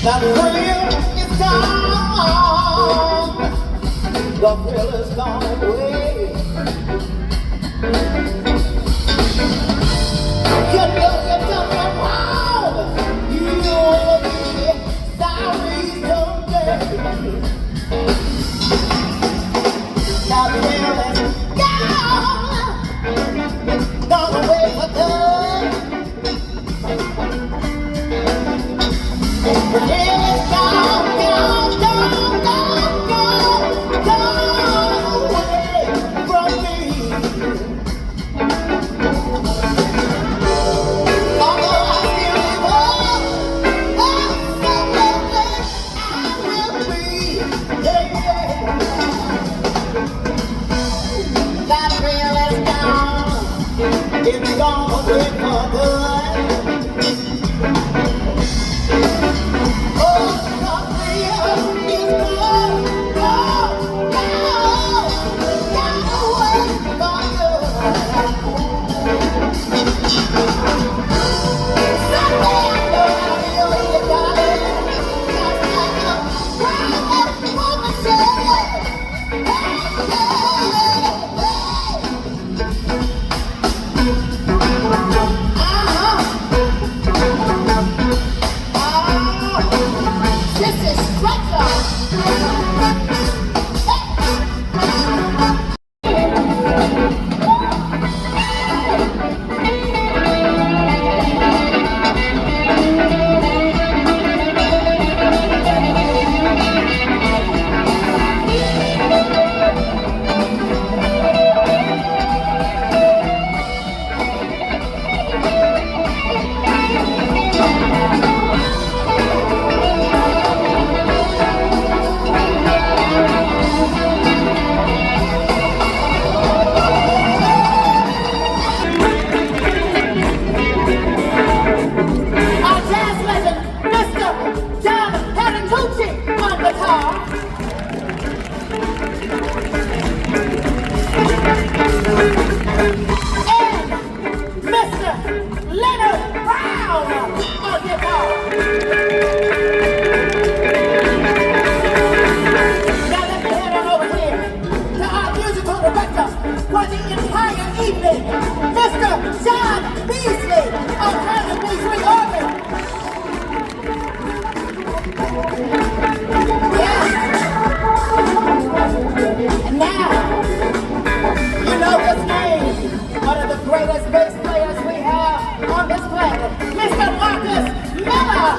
That thrill is gone. The thrill is gone away. You know you've done me wrong. You'll be sorry someday. That thrill is gone. Gone away for good. The thrill is gone, gone, gone, gone, gone, gone away from me. Although I still live on, oh, so lonely I will be. Yeah, yeah. That thrill is gone. It's gone away for good. Oh, the thrill is gone, gone, gone, gone away for good. Someday I know I'll be with you, darling. Just like a grown-up woman said. Hey, this is Fletcher. Our jazz legend, Mr. Patitucci on guitar. And Mr. Leonard Brown on guitar. Now let me head on over here to our musical director for the entire evening, Mr. John Beasley on Beasley organ. Yeah. And now, you know his name, one of the greatest bass players we have on this planet, Mr. Marcus Miller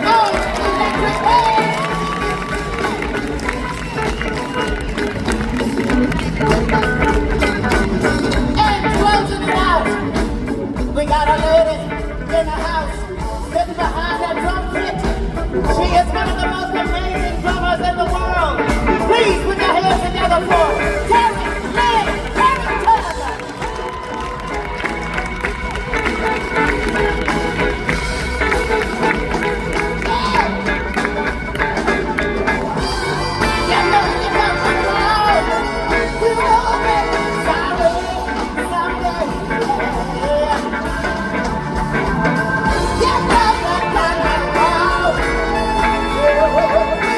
on electric bass. And closing it out, we got a lady in the house sitting behind that drum kit. She is one of the most amazing drummers in the world. Please put your hands together for Terry Lynn Harrington. You know you got me wrong. You will be sorry someday. You know you got me wrong. You will be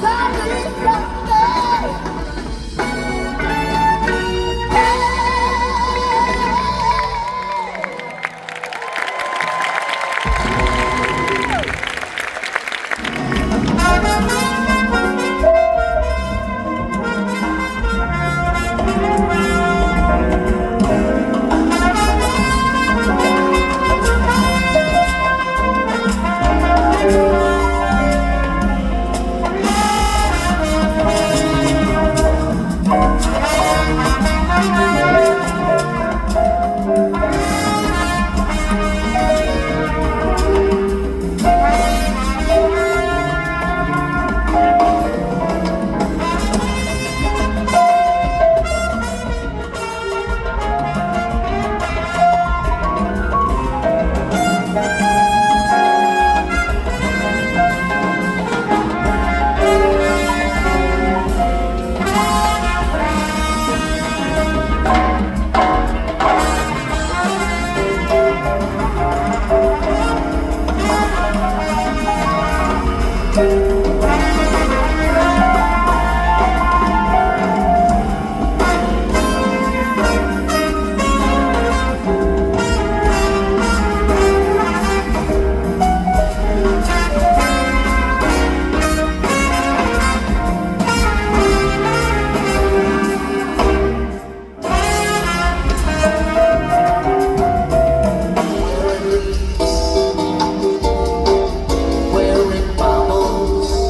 sorry someday. Where it bubbles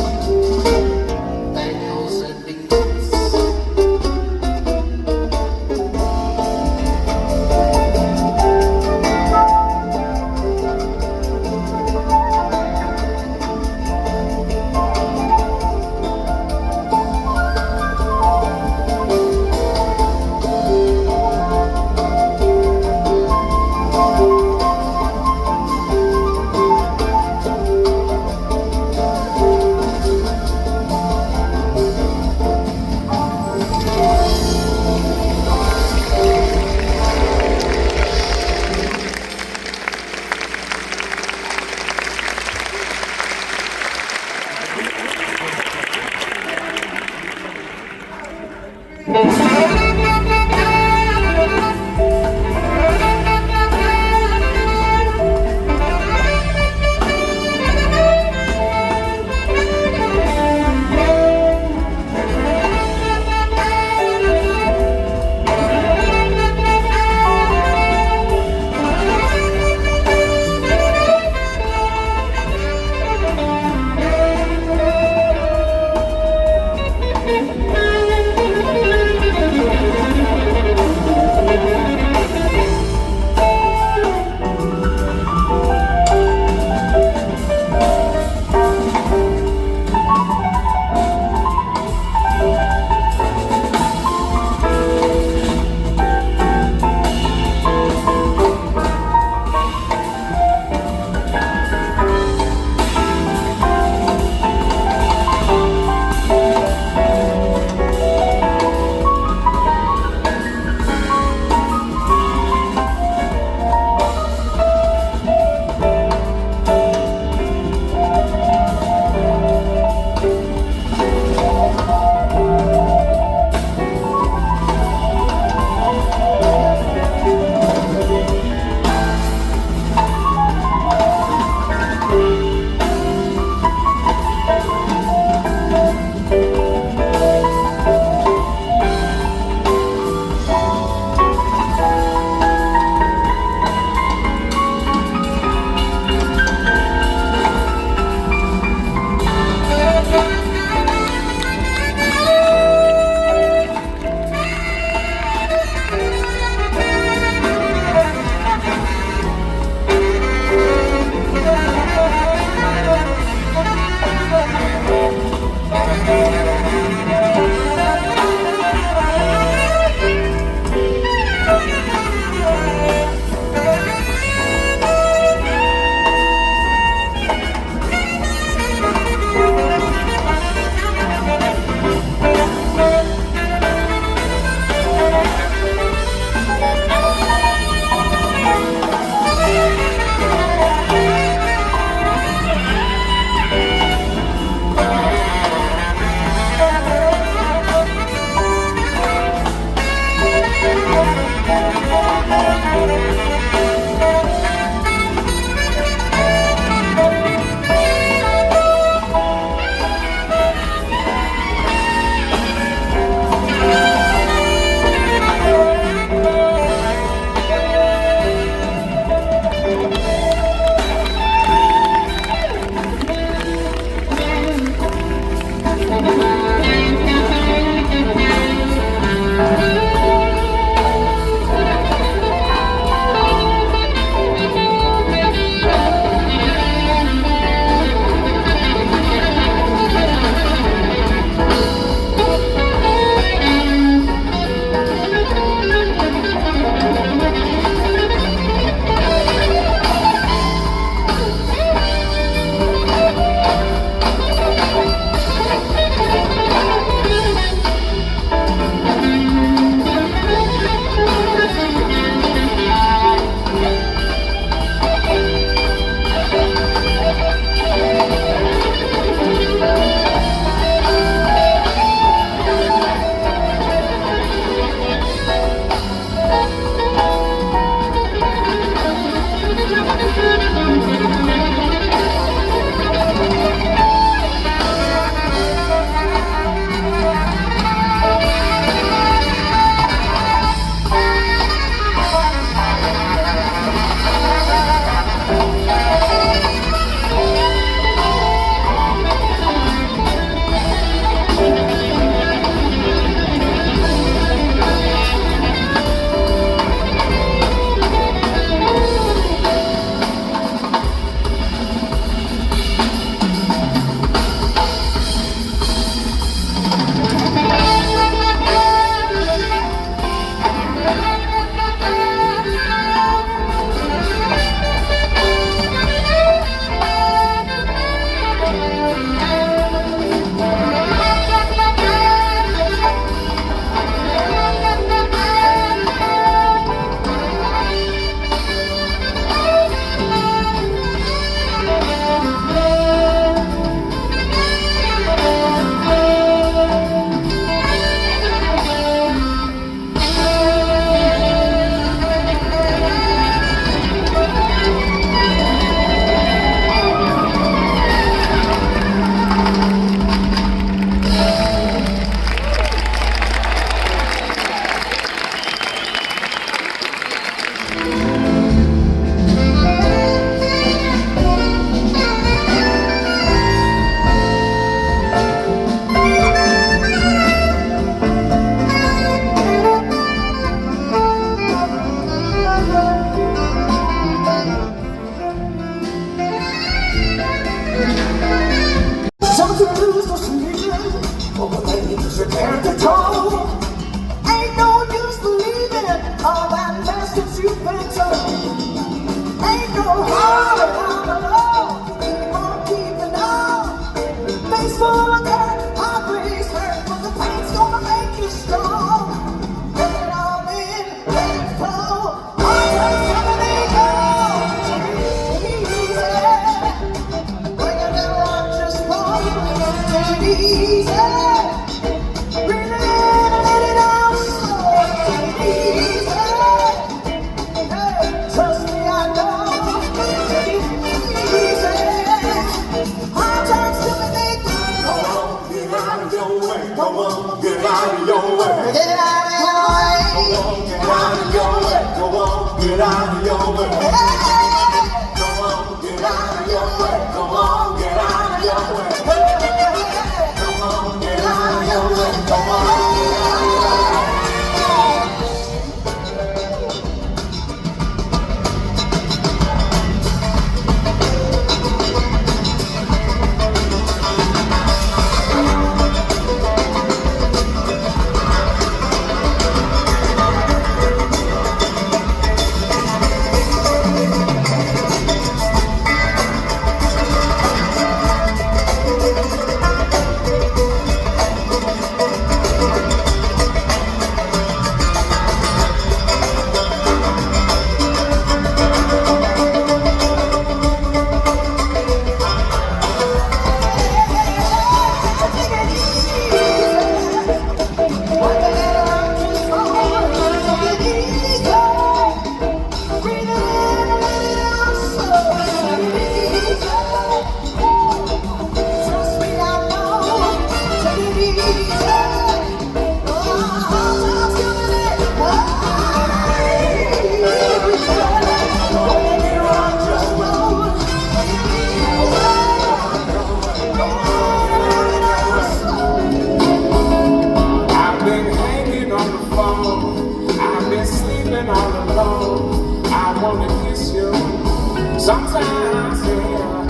Sometimes, yeah.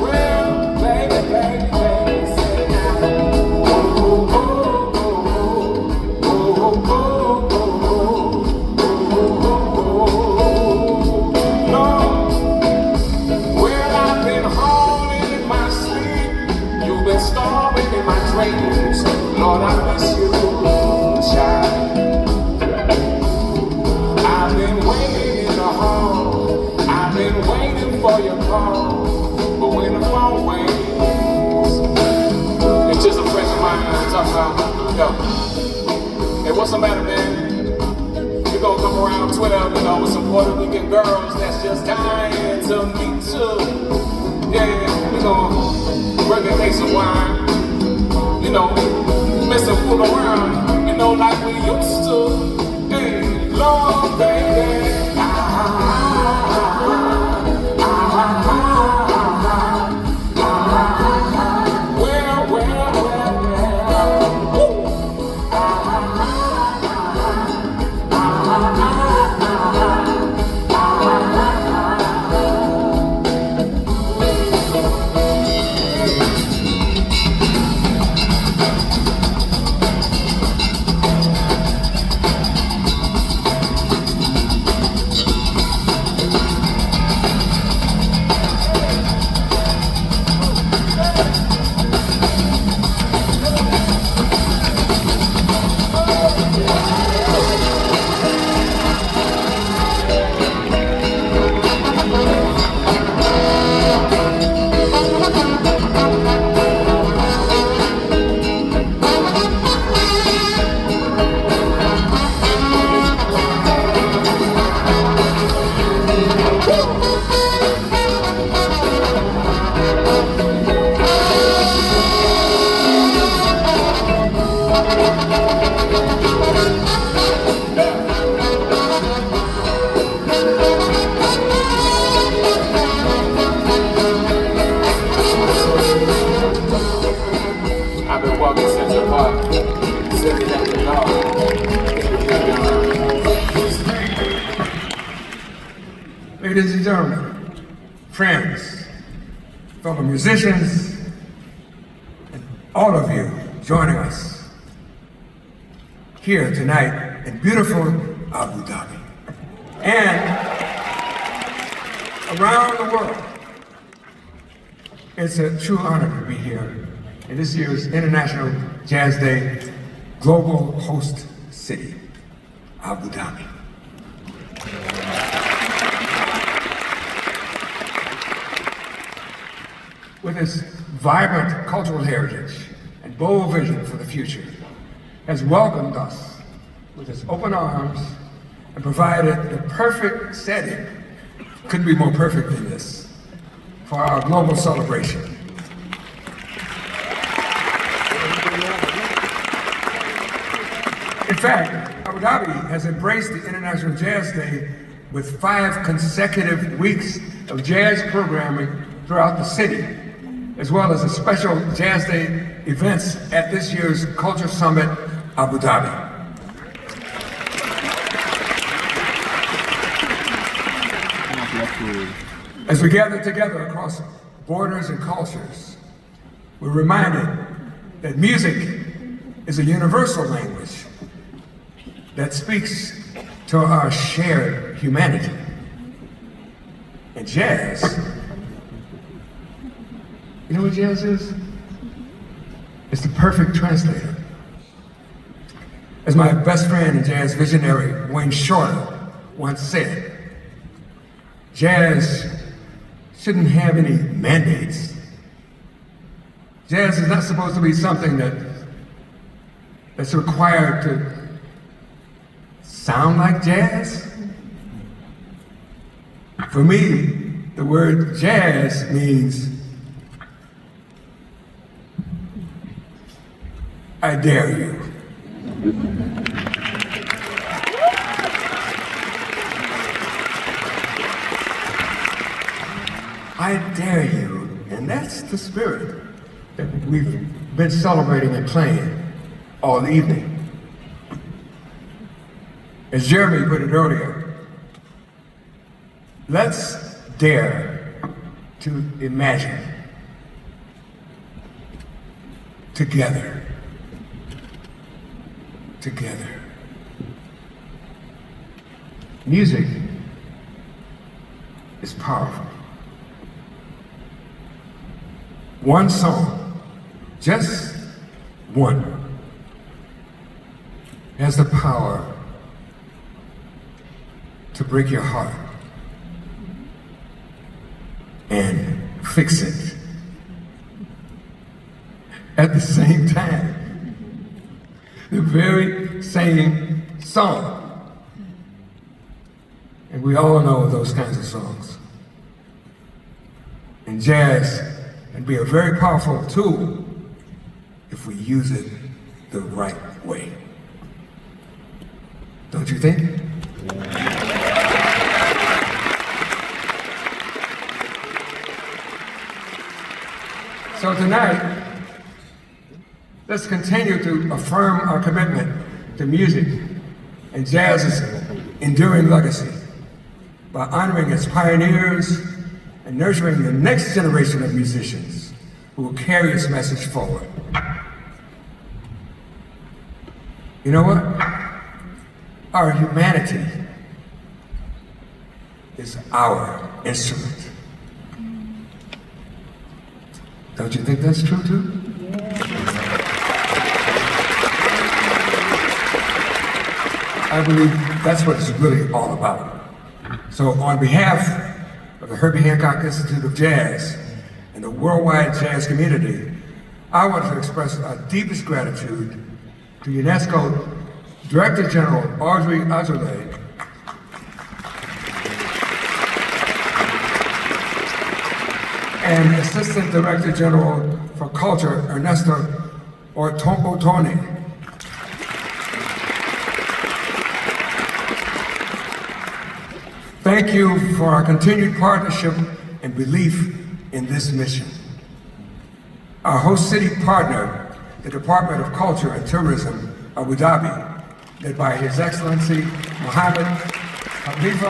Well, baby, say now. Well, I've been hauling in my sleep. You've been starving in my dreams. Lord, I miss you, child. I've been waiting in the hall. I've been waiting for your call. But when the phone rings, it's just a friend of mine I'm talking about. Yo, hey, what's the matter, man? You gonna come around Twitter, you know, with some Puerto Rican girls that's just dying to meet too. Yeah, we gonna bring a case of wine. You know, messing fool around, you know, like we used to. Hey, Lord, baby. Ladies and gentlemen, friends, fellow musicians, and all of you joining us here tonight in beautiful Abu Dhabi and around the world. It's a true honor to be here in this year's International Jazz Day global host city, Abu Dhabi. with its vibrant cultural heritage and bold vision for the future, has welcomed us with its open arms and provided the perfect setting, couldn't be more perfect than this, for our global celebration. In fact, Abu Dhabi has embraced the International Jazz Day with 5 consecutive weeks of jazz programming throughout the city, as well as a special Jazz Day events at this year's Culture Summit, Abu Dhabi. As we gather together across borders and cultures, we're reminded that music is a universal language that speaks to our shared humanity. And jazz, you know what jazz is? It's the perfect translator. As my best friend and jazz visionary Wayne Shorter once said, jazz shouldn't have any mandates. Jazz is not supposed to be something that's required to sound like jazz. For me, the word jazz means I dare you. I dare you, and that's the spirit that we've been celebrating and playing all evening. As Jeremy put it earlier, let's dare to imagine together. Music is powerful. One song, just one, has the power to break your heart and fix it at the same time. The very same song. And we all know those kinds of songs. And jazz can be a very powerful tool if we use it the right way. Don't you think? So tonight, let's continue to affirm our commitment to music and jazz's enduring legacy by honoring its pioneers and nurturing the next generation of musicians who will carry its message forward. You know what? Our humanity is our instrument. Don't you think that's true too? I believe that's what it's really all about. So on behalf of the Herbie Hancock Institute of Jazz and the worldwide jazz community, I want to express our deepest gratitude to UNESCO Director General Audrey Azoulay and Assistant Director General for Culture Ernesto Otoni. Thank you for our continued partnership and belief in this mission. Our host city partner, the Department of Culture and Tourism, Abu Dhabi, led by His Excellency Mohammed Khalifa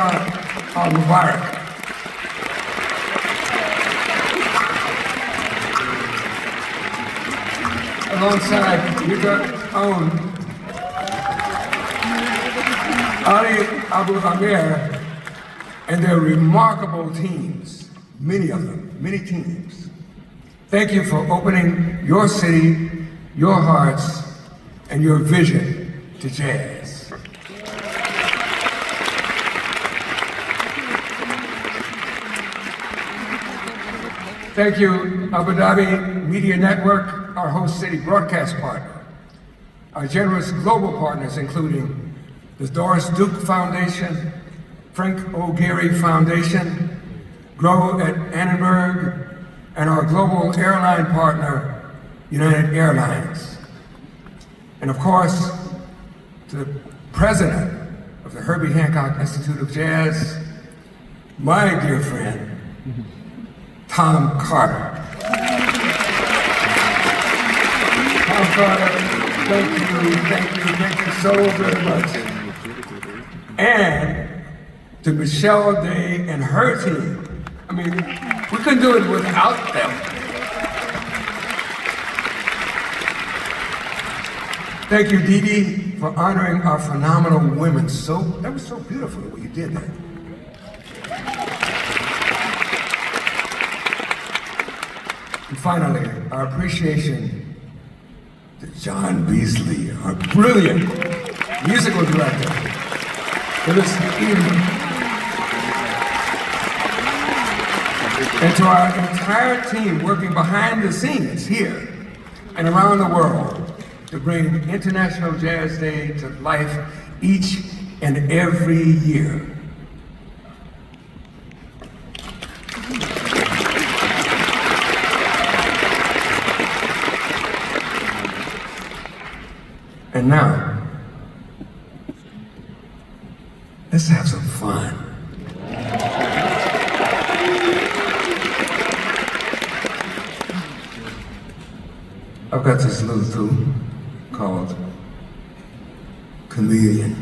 Al-Mubarak. Alongside your own Ali Abu Amir and their remarkable teams, many of them, many teams. Thank you for opening your city, your hearts, and your vision to jazz. Thank you, Abu Dhabi Media Network, our host city broadcast partner. Our generous global partners, including the Doris Duke Foundation, Frank O'Geary Foundation, Grow at Annenberg, and our global airline partner, United Airlines. And of course, to the president of the Herbie Hancock Institute of Jazz, my dear friend, Tom Carter. Tom Carter, thank you so very much. And to Michelle Day and her team. I mean, we couldn't do it without them. Thank you, Dee Dee, for honoring our phenomenal women. That was so beautiful the way you did that. And finally, our appreciation to John Beasley, our brilliant musical director, for this evening. And to our entire team working behind the scenes here and around the world to bring International Jazz Day to life each and every year. And now, let's have some fun. I've got this little tune called Chameleon.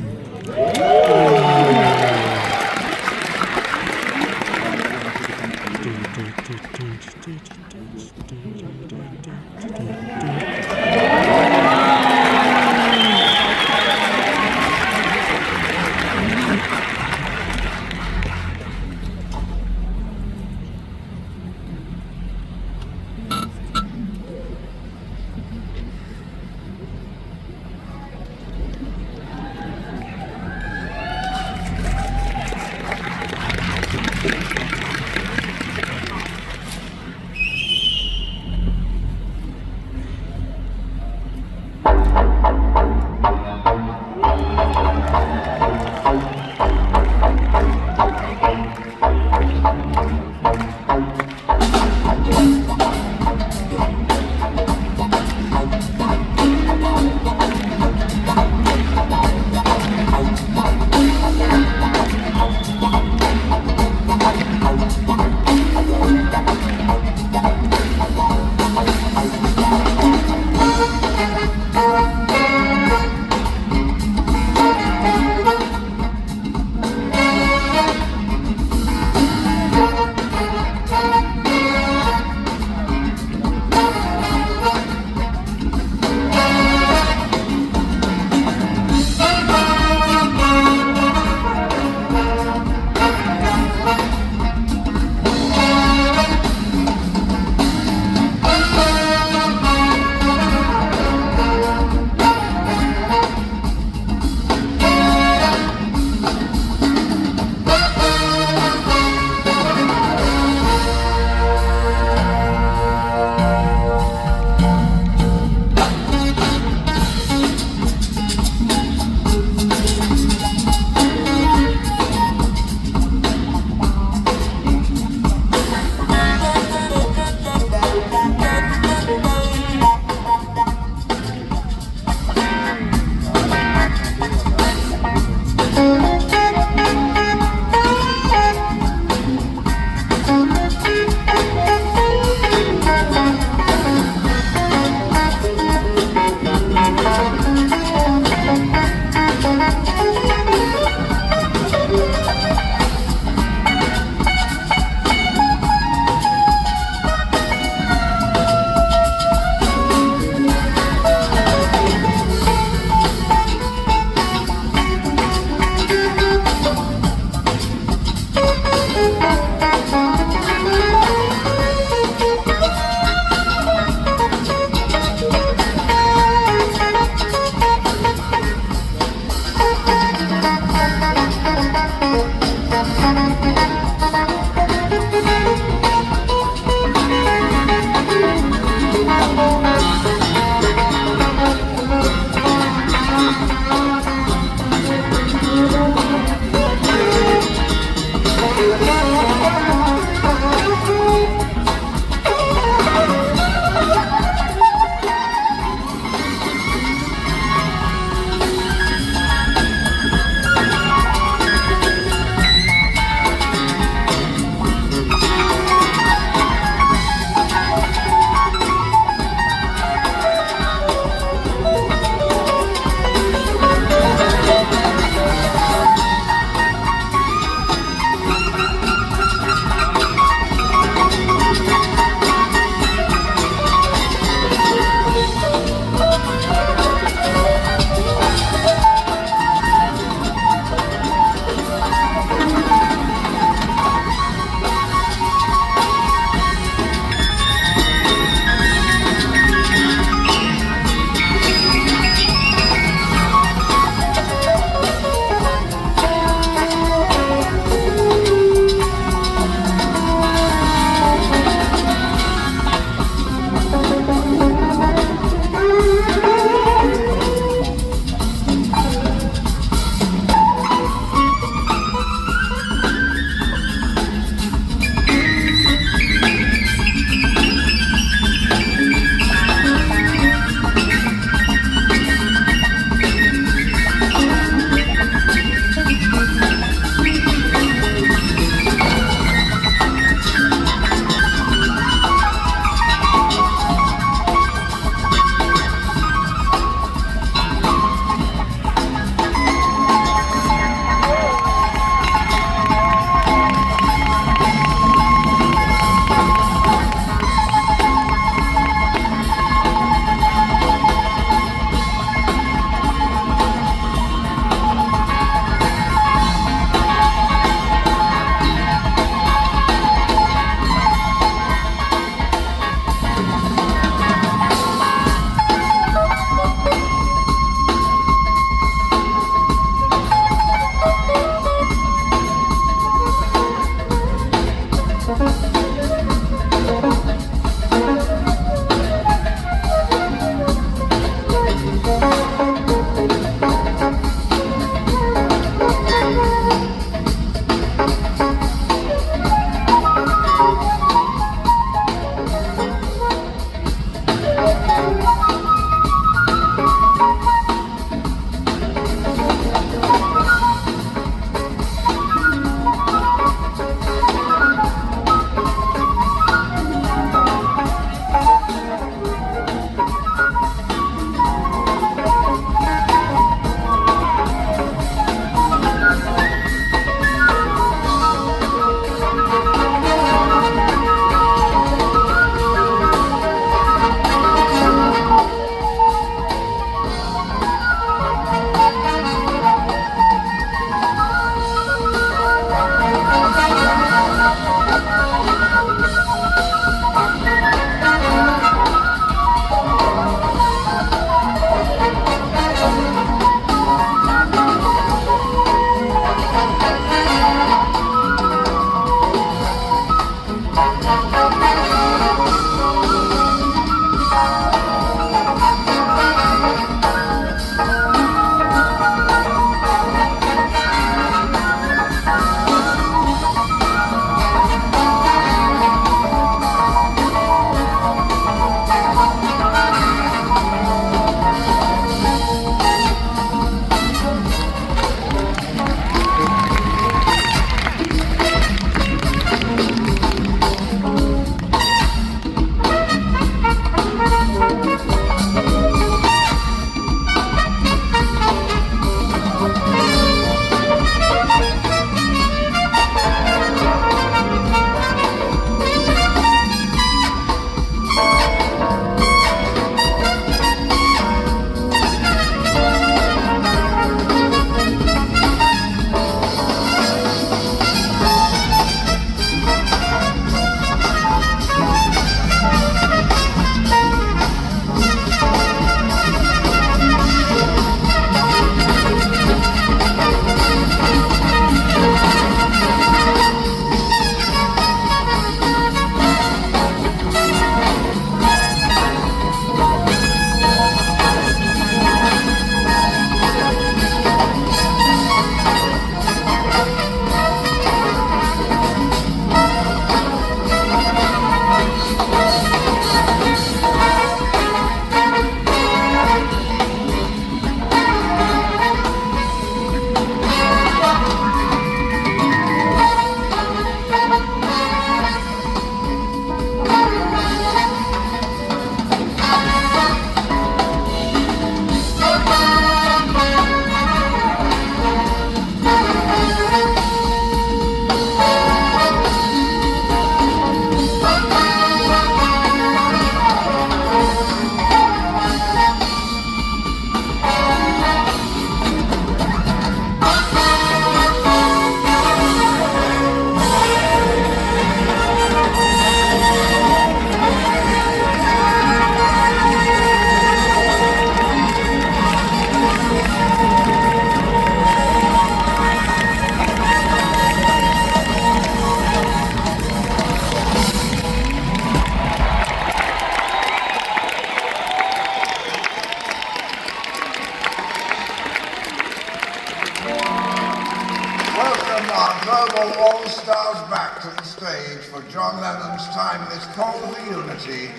our global all-stars back to the stage for John Lennon's timeless call for unity.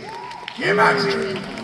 Imagine.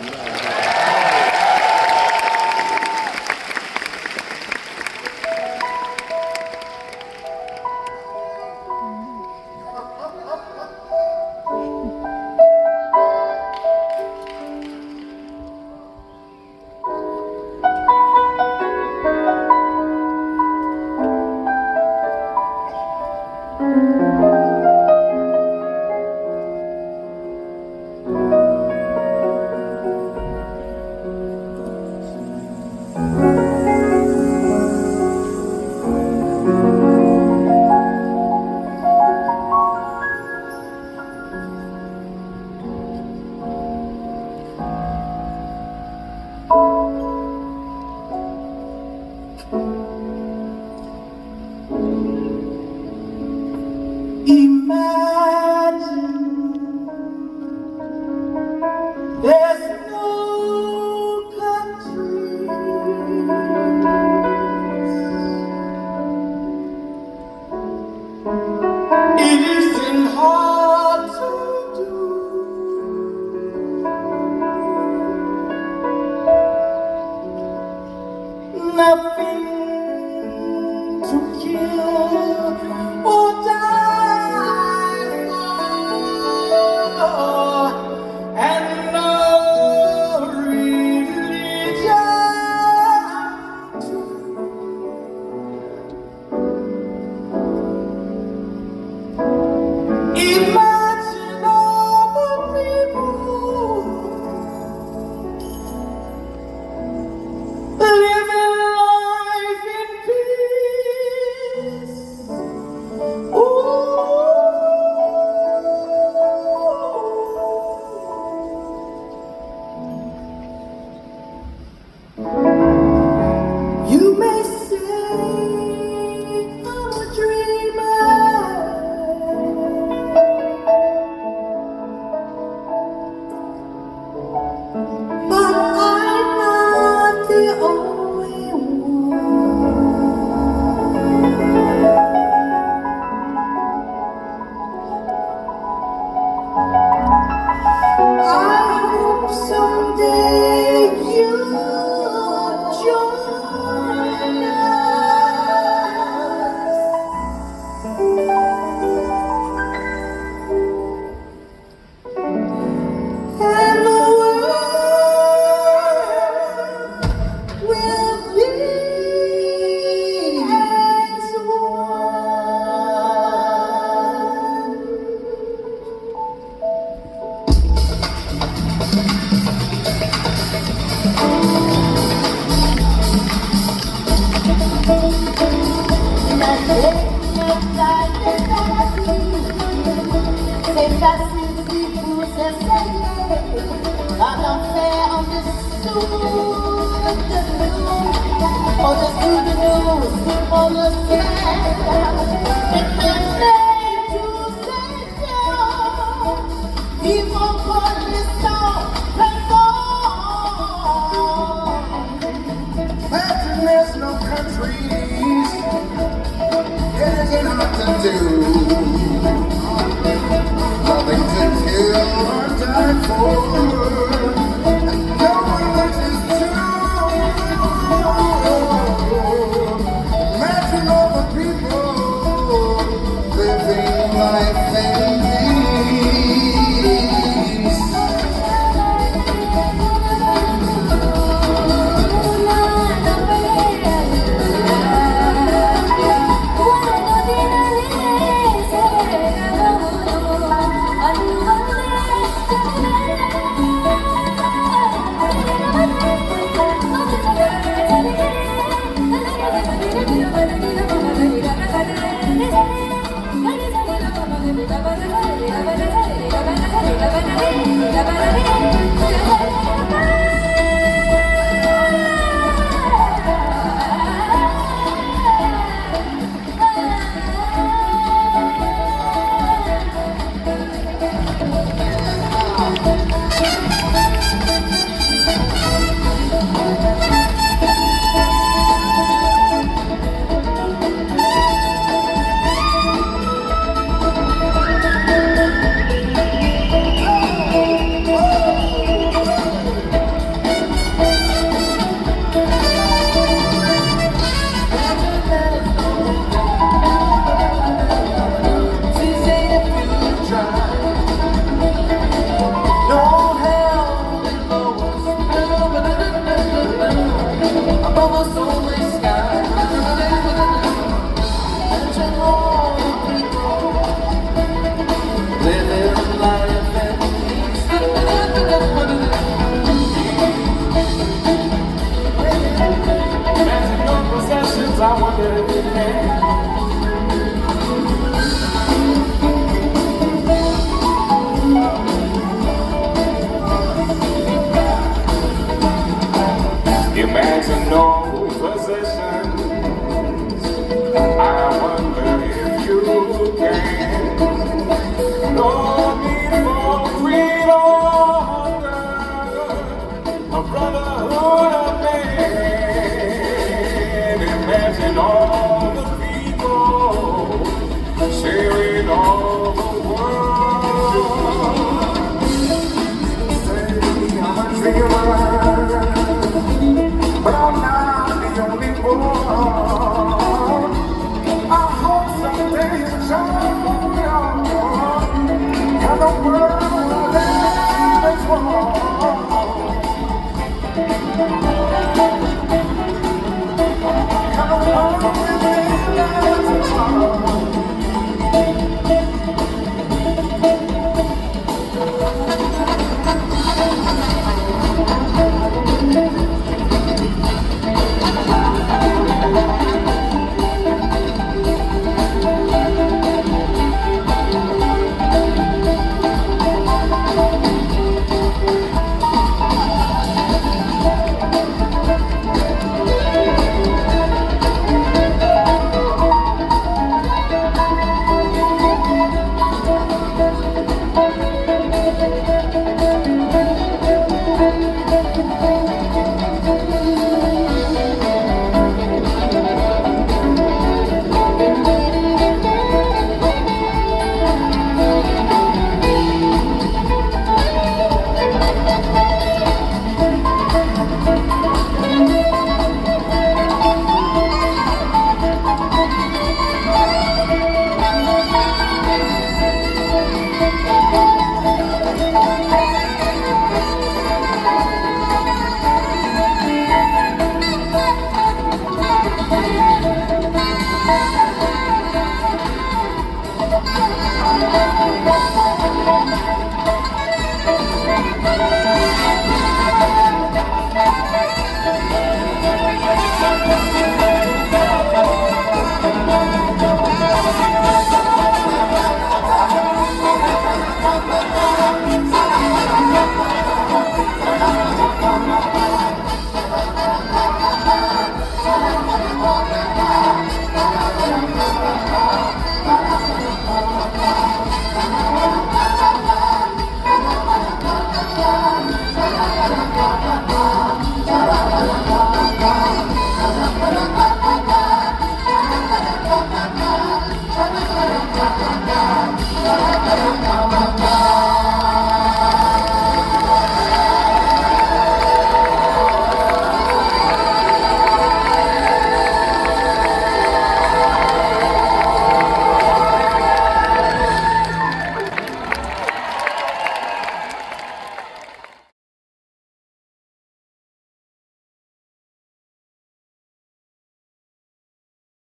Thank you.